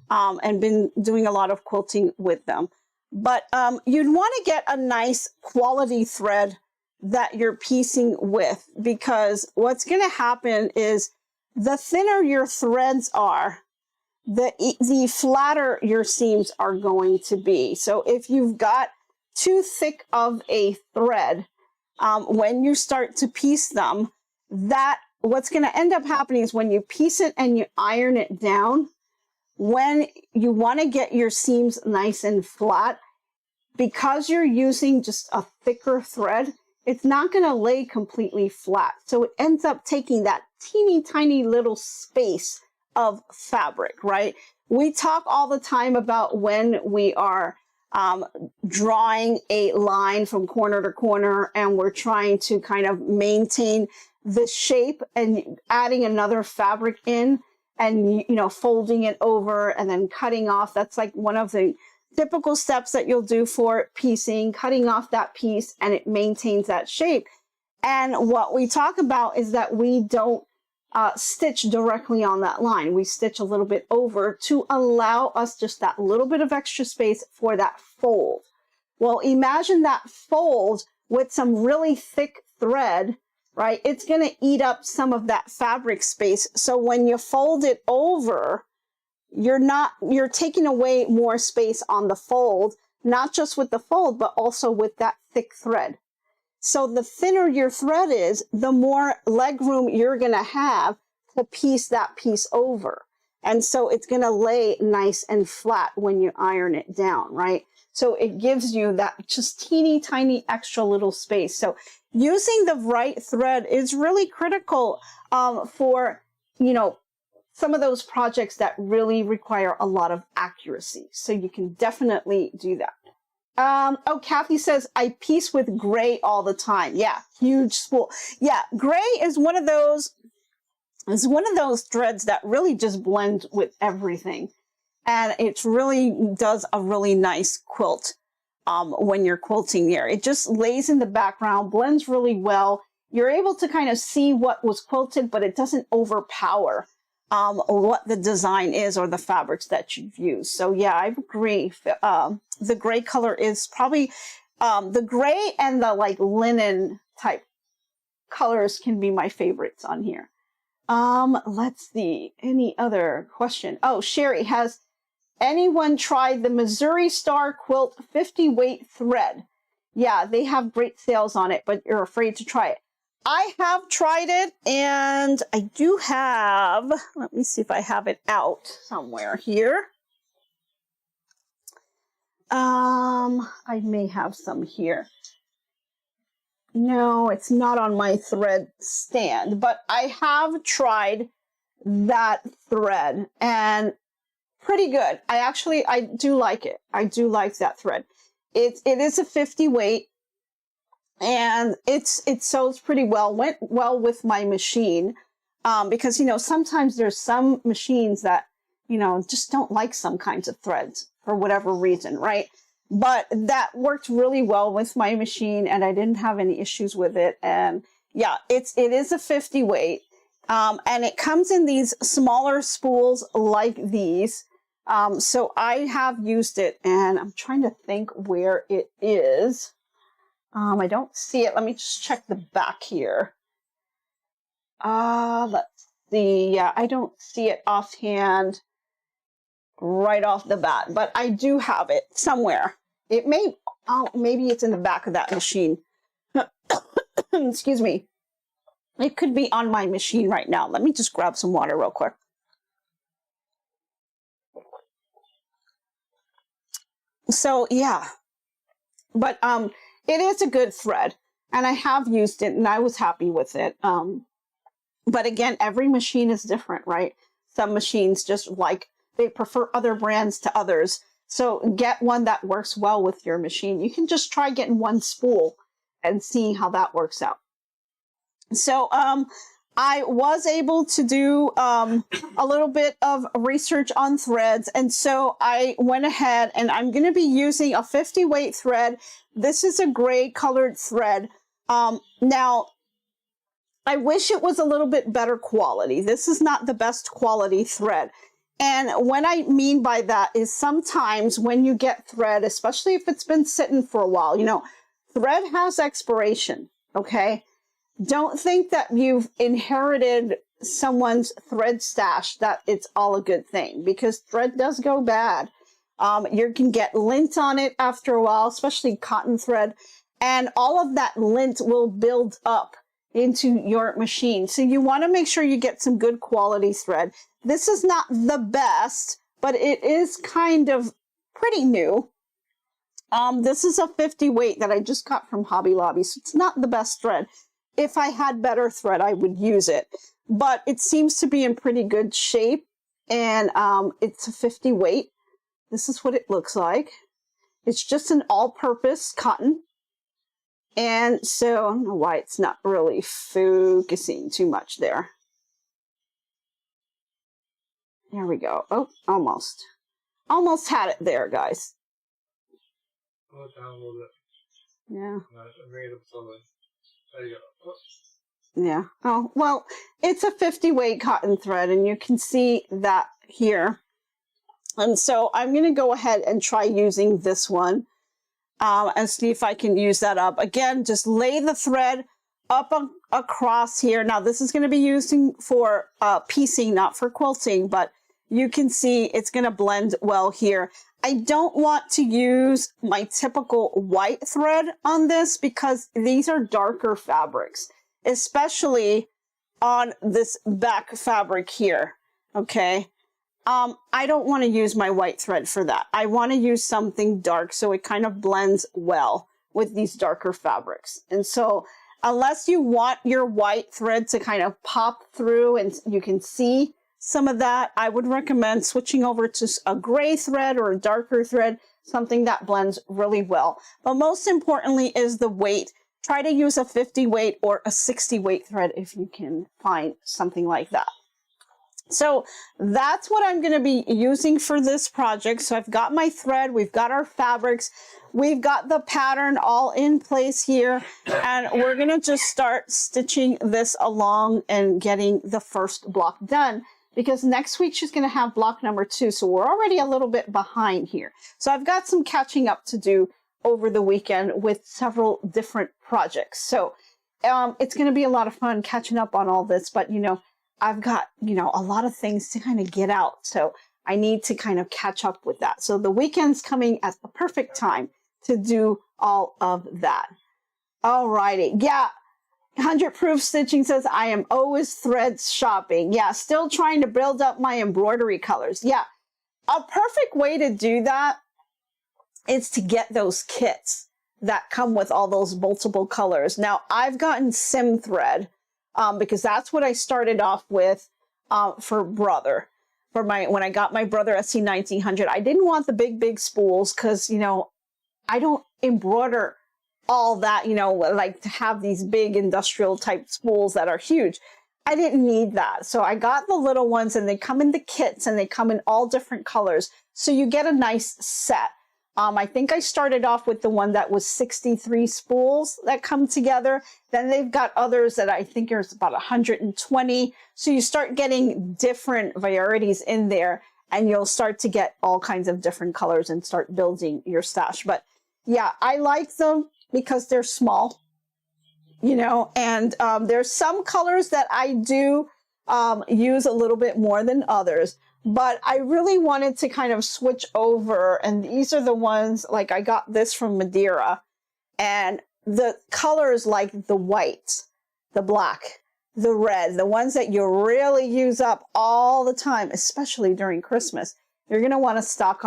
and been doing a lot of quilting with them. But you'd want to get a nice quality thread that you're piecing with, because what's going to happen is the thinner your threads are, the flatter your seams are going to be. So if you've got too thick of a thread, when you start to piece them, what's going to end up happening is when you piece it and you iron it down, when you want to get your seams nice and flat, because you're using just a thicker thread, it's not going to lay completely flat. So it ends up taking that teeny tiny little space of fabric, right? We talk all the time about when we are drawing a line from corner to corner, and we're trying to kind of maintain the shape and adding another fabric in, and, you know, folding it over and then cutting off. That's like one of the typical steps that you'll do for piecing, cutting off that piece, and it maintains that shape. And what we talk about is that we don't stitch directly on that line. We stitch a little bit over to allow us just that little bit of extra space for that fold. Well, imagine that fold with some really thick thread, right? It's going to eat up some of that fabric space. So when you fold it over, you're taking away more space on the fold, not just with the fold, but also with that thick thread. So the thinner your thread is, the more leg room you're going to have to piece that piece over. And so it's going to lay nice and flat when you iron it down, right? So it gives you that just teeny tiny extra little space. So using the right thread is really critical for, you know, some of those projects that really require a lot of accuracy. So you can definitely do that. Oh, Kathy says, I piece with gray all the time. Yeah, huge spool. Yeah, gray is one of those threads that really just blend with everything. And it really does a really nice quilt when you're quilting there. It just lays in the background, blends really well. you're able to kind of see what was quilted, but it doesn't overpower what the design is or the fabrics that you've used. So yeah, I agree. The gray color is probably, the gray and the like linen type colors can be my favorites on here. Let's see, any other question? Oh, Sherry, has anyone tried the Missouri Star Quilt 50 weight thread? Yeah, they have great sales on it, but you're afraid to try it. I have tried it, and I do have, let me see if I have it out somewhere here. I may have some here. No, it's not on my thread stand, but I have tried that thread, and pretty good. I do like it. I do like that thread. It is a 50 weight. And it sews pretty well, went well with my machine, because, you know, sometimes there's some machines that, you know, just don't like some kinds of threads for whatever reason, right? But that worked really well with my machine, and I didn't have any issues with it. And yeah, it is a 50 weight, and it comes in these smaller spools like these. So I have used it, and I'm trying to think where it is. I don't see it. Let me just check the back here. Let's see. Yeah, I don't see it offhand right off the bat, but I do have it somewhere. It may, oh, maybe it's in the back of that machine. Excuse me. It could be on my machine right now. Let me just grab some water real quick. So yeah, but it is a good thread, and I have used it, and I was happy with it. But again, every machine is different, right? Some machines just like, they prefer other brands to others. So get one that works well with your machine. You can just try getting one spool and see how that works out. So I was able to do a little bit of research on threads, and so I went ahead, and I'm going to be using a 50 weight thread. This is a gray colored thread. Now, I wish it was a little bit better quality. This is not the best quality thread. And what I mean by that is sometimes when you get thread, especially if it's been sitting for a while, you know, thread has expiration, okay? Don't think that you've inherited someone's thread stash, that it's all a good thing, because thread does go bad. You can get lint on it after a while, especially cotton thread, and all of that lint will build up into your machine. So you want to make sure you get some good quality thread. This is not the best, but it is kind of pretty new. This is a 50 weight that I just got from Hobby Lobby, so it's not the best thread. If I had better thread, I would use it, but it seems to be in pretty good shape, and it's a 50 weight. This is what it looks like. It's just an all-purpose cotton, and so I don't know why it's not really focusing too much there. There we go. Oh, almost. Almost had it there, guys. Pull it down a little bit. Yeah. Bring it up slowly. There you go. Yeah. Oh, well, it's a 50 weight cotton thread, and you can see that here. And so I'm going to go ahead and try using this one and see if I can use that up. Again, just lay the thread up across here. Now, this is going to be using for piecing, not for quilting, but you can see it's going to blend well here. I don't want to use my typical white thread on this because these are darker fabrics, especially on this back fabric here, okay? I don't want to use my white thread for that. I want to use something dark so it kind of blends well with these darker fabrics. And so unless you want your white thread to kind of pop through and you can see some of that, I would recommend switching over to a gray thread or a darker thread, something that blends really well. But most importantly is the weight. Try to use a 50 weight or a 60 weight thread if you can find something like that. So that's what I'm going to be using for this project. So I've got my thread, we've got our fabrics, we've got the pattern all in place here, and we're going to just start stitching this along and getting the first block done, because next week she's going to have block number 2. So we're already a little bit behind here. So I've got some catching up to do over the weekend with several different projects. So it's going to be a lot of fun catching up on all this, but you know, I've got, you know, a lot of things to kind of get out. So I need to kind of catch up with that. So the weekend's coming at the perfect time to do all of that. All righty. Yeah. 100 Proof Stitching says, I am always thread shopping. Yeah. Still trying to build up my embroidery colors. Yeah. A perfect way to do that is to get those kits that come with all those multiple colors. Now I've gotten sim thread, because that's what I started off with for Brother. When I got my Brother SC 1900, I didn't want the big spools because, you know, I don't embroider all that, you know, like to have these big industrial type spools that are huge. I didn't need that. So I got the little ones, and they come in the kits, and they come in all different colors. So you get a nice set. I think I started off with the one that was 63 spools that come together. Then they've got others that I think are about 120. So you start getting different varieties in there, and you'll start to get all kinds of different colors and start building your stash. But yeah, I like them because they're small, you know, and there's some colors that I do use a little bit more than others. But I really wanted to kind of switch over, and these are the ones, like I got this from Madeira, and the colors like the white, the black, the red, the ones that you really use up all the time, especially during Christmas, you're going to want to stock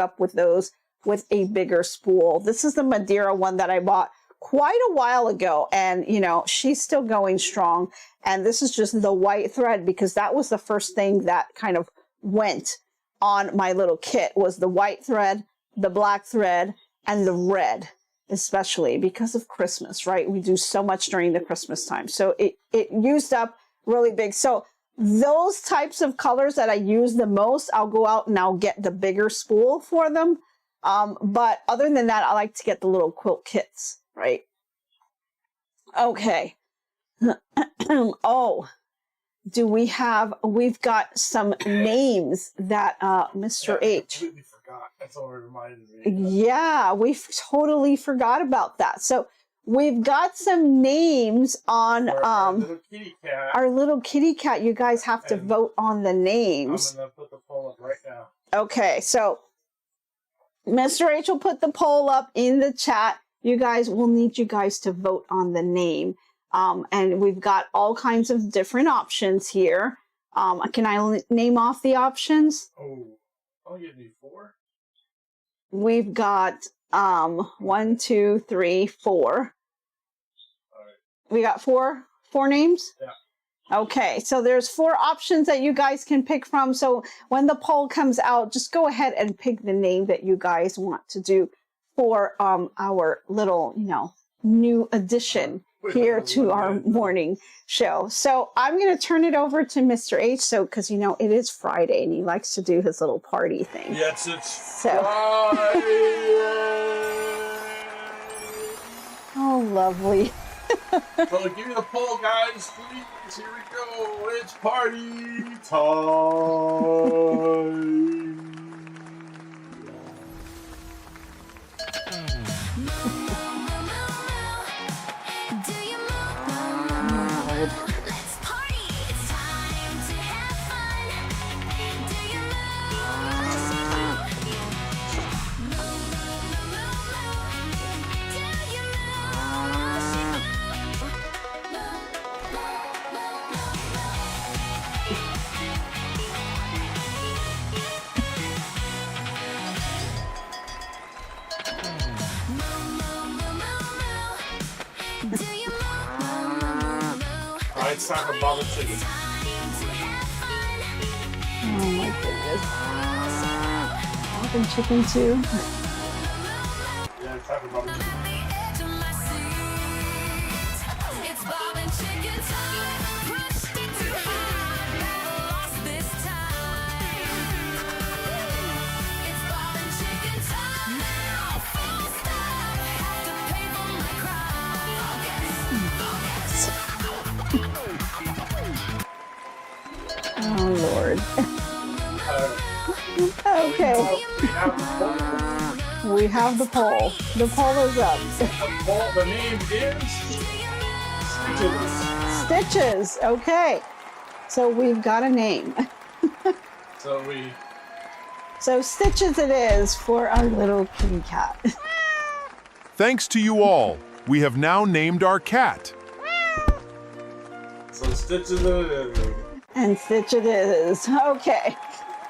up with those with a bigger spool. This is the Madeira one that I bought quite a while ago, and you know, she's still going strong. And this is just the white thread, because that was the first thing that kind of went on my little kit, was the white thread, the black thread, and the red, especially because of Christmas, right? We do so much during the Christmas time. So it used up really big. So those types of colors that I use the most, I'll go out and I'll get the bigger spool for them. But other than that, I like to get the little quilt kits, right? Okay. Oh, we've got some names that Mr. H. I completely forgot. That's all it reminded me. Yeah, we totally forgot about that. So we've got some names on Our little kitty cat. our little kitty cat. You guys have to vote on the names. I'm going to put the poll up right now. Okay, so Mr. H will put the poll up in the chat. You guys, we'll need you guys to vote on the name. And we've got all kinds of different options here. Can I name off the options? Oh, you need 4? We've got 1, 2, 3, 4. All right. We got four names? Yeah. Okay, so there's 4 options that you guys can pick from. So when the poll comes out, just go ahead and pick the name that you guys want to do for our little, you know, new addition here to our morning show. So I'm going to turn it over to Mr. H. So, because, you know, it is Friday and he likes to do his little party thing. Yes, it's So. Friday. Oh, lovely. So give me the poll, guys, please. Here we go. It's party time. Let's party! It's time to have fun. Do you move? Move, move, move. Do you move? Do you All right, it's time for Baba Chicken. Oh my goodness. Chicken chicken too. Yeah, it's time for Baba Chicken. It's Bob and Chicken time. Crushed it too high. Lost board. Okay, we have the poll. The poll is up. The name is Stitches. Stitches. Okay, so we've got a name. So Stitches it is for our little kitty cat. Thanks to you all, we have now named our cat. So Stitches it is. And Stitch it is. Okay.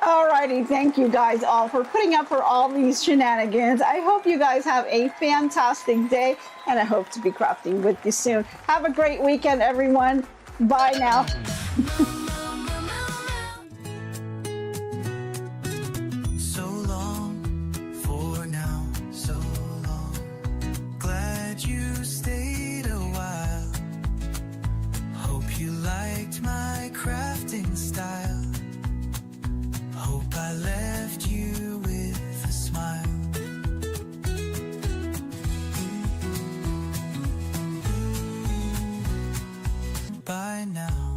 Alrighty, thank you guys all for putting up for all these shenanigans. I hope you guys have a fantastic day, and I hope to be crafting with you soon. Have a great weekend, everyone. Bye now. So long for now, so long. Glad you stayed a while. Hope you liked my crafting style. Hope I left you with a smile. By now,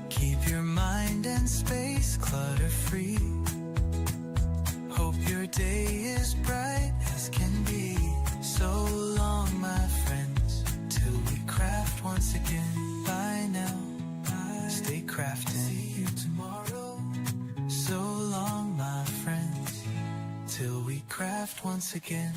keep your mind and space clutter-free. Hope your day is bright as can be. So long, my friends, till we craft once again. Bye now, stay crafting. See you tomorrow. So long, my friends, till we craft once again.